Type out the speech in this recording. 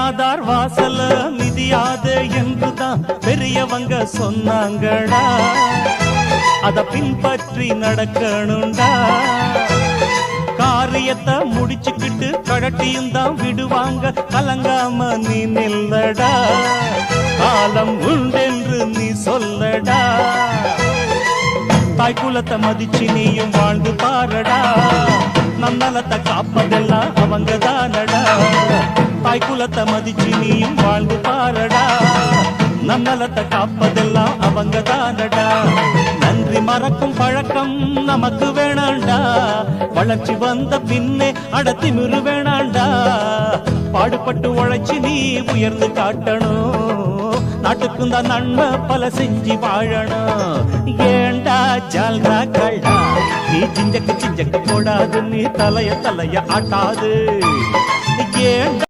மிதியாதார் வாசல மிதியாத என்றுதான் பெரியவங்க சொன்னாங்கடா. அத பின்பற்றி நடக்கணும்டா. காரியத்தை முடிச்சுக்கிட்டு கடட்டியும் தான் விடுவாங்க. கலங்காம நீ நில்லடா. காலம் உண்டென்று நீ சொல்லடா. தாய் குலத்தை மதிச்சு நீயும் வாழ்ந்து பாரடா. நன்னலத்தை காப்பதெல்லாம் அவங்க தானடா. தாய் குலத்தை மதிச்சு நீயும் வாழ்ந்து பாரடா. நன்னலத்தை காப்பதெல்லாம் அவங்க தானடா. நன்றி மறக்கும் பழக்கம் நமக்கு வேணாண்டா. வளர்ச்சி வந்த பின்னே அடத்திமிரு வேணாண்டா. பாடுபட்டு உழைச்சி நீ உயர்ந்து காட்டணும். நாட்டுக்கும் தான் நன்மை பல செஞ்சு வாழணும். ஏண்டா ஜால்ரா கள்ளா நீ சிஞ்சக்கு போடாது. நீ தலைய ஆட்டாது. ஏண்டா